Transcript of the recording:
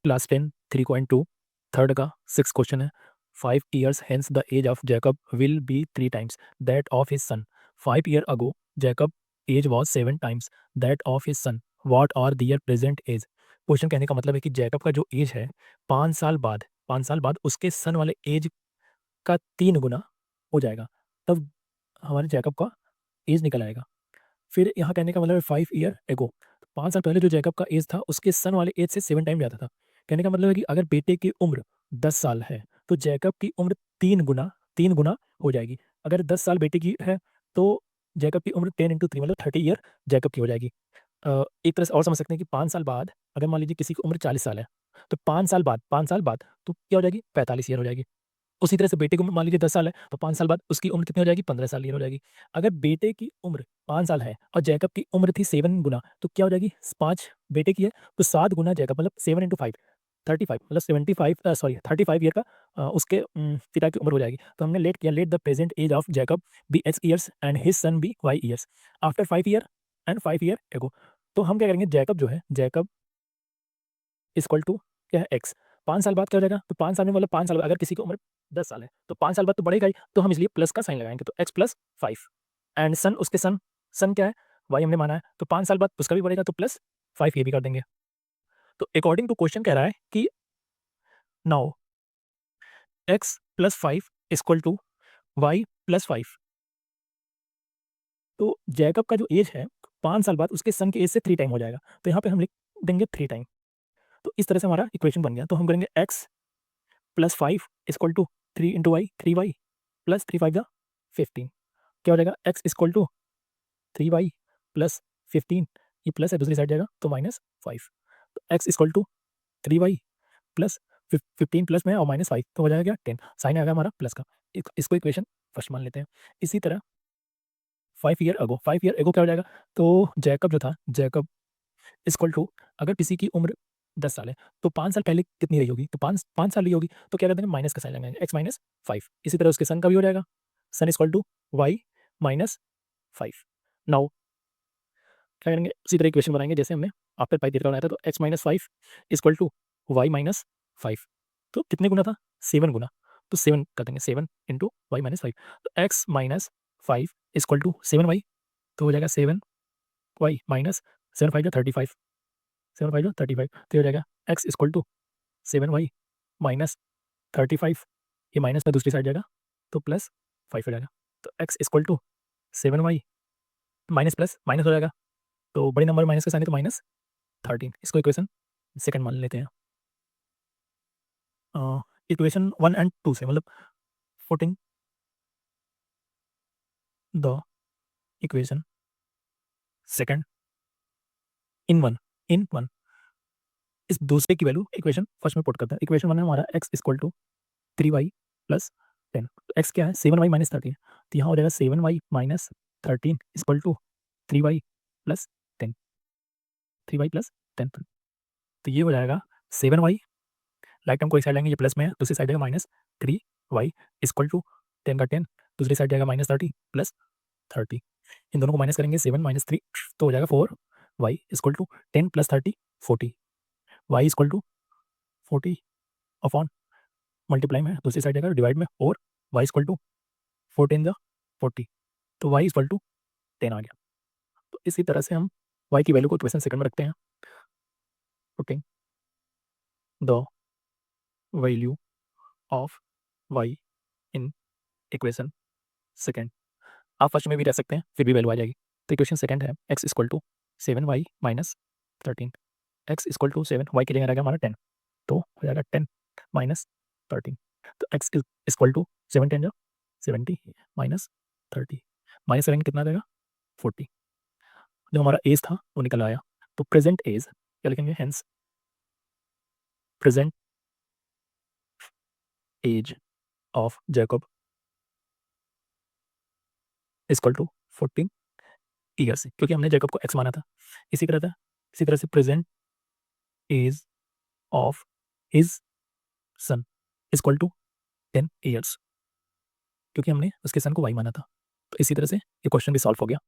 Class 10 3.2 third का 6 question है। 5 years hence the age of Jacob will be 3 times that of his son. 5 years ago Jacob age was 7 times that of his son. What are their present age? Question कहने का मतलब है कि Jacob का जो as है 5 साल बाद उसके सन वाले एज का 3 गुना हो जाएगा, तब हमारे जैकब का एज निकल आएगा। फिर यहाँ कहने का मतलब है 5 year एगो, 5 साल पहले जो जैकब का एज था उसके सन वाले एज से 7 टाइम ज़्यादा था। कहने का मतलब है कि अगर बेटे की उम्र 10 साल है तो जैकब की उम्र 3 गुना हो जाएगी। अगर 10 साल बेटे की है तो जैकब की उम्र 10 × 3 मतलब 30 ईयर जैकब की हो जाएगी। एक तरह से और समझ सकते हैं कि 5 साल बाद अगर मान लीजिए किसी की उम्र 40 साल है तो 5 साल बाद तो क्या हो जाएगी, 45 ईयर हो जाएगी। उसी तरह से बेटे की उम्र मान लीजिए 10 साल है, तो 5 साल बाद उसकी उम्र कितनी हो जाएगी, 15 साल ईयर हो जाएगी। अगर बेटे की उम्र 5 साल है और जैकब की उम्र थी 7 गुना, तो क्या हो जाएगी, 5 बेटे की है, तो 7 गुना जैकब मतलब 7 × 5 35 मतलब 35 ईयर का उसके पिता की उम्र हो जाएगी। तो हमने लेट किया, let the present age of Jacob be X years and his son be Y years after 5 year and 5 year ago. तो हम क्या करेंगे, जैकब जो है, जैकब इक्वल टू क्या है, एक्स। 5 साल बाद क्या हो जाएगा, तो 5 साल में मतलब 5 साल बाद अगर किसी की उम्र 10 साल है तो 5 साल बाद तो बढ़ेगा ही, तो हम इसलिए प्लस का साइन लगाएंगे, तो एक्स प्लस 5 एंड सन, उसके सन, सन क्या है, वाई हमने माना है, तो 5 साल बाद उसका भी बढ़ेगा तो प्लस 5 ये भी कर देंगे। तो अकॉर्डिंग टू क्वेश्चन कह रहा है कि now x plus 5 equal to y plus 5। तो जैकब का जो एज है 5 साल बाद उसके सन के एज से 3 टाइम हो जाएगा, तो यहाँ पे हम लिख देंगे 3 टाइम। तो इस तरह से हमारा इक्वेशन बन गया। तो हम करेंगे x plus 5 equal to 3 × y 3y plus 3 5 15। क्या हो जाएगा, x equal to 3y plus 15, ये प्लस है दूसरी साइड जाएगा तो -5। तो x equal to 3y plus 15 plus में और -5 तो हो जाएगा क्या, 10। साइन आ गया हमारा प्लस का। इसको इक्वेशन फर्स्ट मान लेते हैं। इसी तरह 5 ईयर एगो क्या हो जाएगा, तो जैकब जो था, जैकब इक्वल टू, अगर किसी की उम्र 10 साल है तो 5 साल पहले कितनी रही होगी, तो 5 साल रही होगी, तो क्या कर देंगे, माइनस का साइन लगाएंगे, एक्स माइनस 5। इसी तरह उसके सन का भी हो जाएगा, sum equal to y minus 5। Now क्या करेंगे, उसी तरह इक्वेशन बनाएंगे जैसे हमने आफ्टर पाई देखा बनाया था, तो x minus 5 equal to y minus 5। तो कितने गुना था, 7 गुना, तो 7 कर देंगे, 7 इंटू वाई माइनस 5। तो x minus 5 equal to 7y, तो हो जाएगा 7y माइनस 7 5 35, 7 5 35, तो ये हो जाएगा x equal to 7y minus 35, ये माइनस में दूसरी साइड जाएगा तो प्लस 5 हो जाएगा। तो x equal to 7y minus plus minus हो जाएगा, तो बड़े नंबर माइनस का साइन है तो -13। इसको इक्वेशन सेकंड मान लेते हैं। इक्वेशन 1 एंड 2 से, मतलब putting the equation second in one इस दूसरे की वैल्यू इक्वेशन फर्स्ट में पुट करते हैं। इक्वेशन 1 है हमारा x equal to 3y plus 10। तो एक्स क्या है, 7y माइनस 13, तो यहाँ हो जाएगा 7y minus 13 equal to 3y plus 10, 3y plus 10। तो ये हो जाएगा 7y, राइट टर्म को एक साइड लाएंगे, ये प्लस में है, दूसरी साइड जाएगा माइनस 3y इक्वल टू 10 का 10, दूसरी साइड जाएगा -30 प्लस 30। इन दोनों को माइनस करेंगे, 7 माइनस 3 तो हो जाएगा 4y equal to 10 plus 30 40, y equal to 40 upon multiply में, दूसरी साइड जाएगा डिवाइड में, और y इक्वल टू 4 10 40, तो y इक्वल टू 10 आ गया। तो इसी तरह से हम y की वैल्यू को इक्वेशन सेकंड में रखते हैं। Putting the value of y in equation second, आप फर्स्ट में भी रह सकते हैं फिर भी वैल्यू आ जाएगी। तो इक्वेशन सेकंड है x equal to 7y minus 13, x equal to 7, y की जगह रहेगा हमारा 10, तो हो जाएगा 10 माइनस 13। तो x equal to 7 10 70 minus 30, minus करेंगे कितना देगा 40। जो हमारा एज था वो निकल आया। तो प्रेजेंट एज क्या लिखेंगे, hence present age of Jacob equal to 14 years, क्योंकि हमने जैकब को एक्स माना था। इसी तरह से present age of his son equal to 10 years, क्योंकि हमने उसके सन को वाई माना था। तो इसी तरह से ये क्वेश्चन भी सॉल्व हो गया।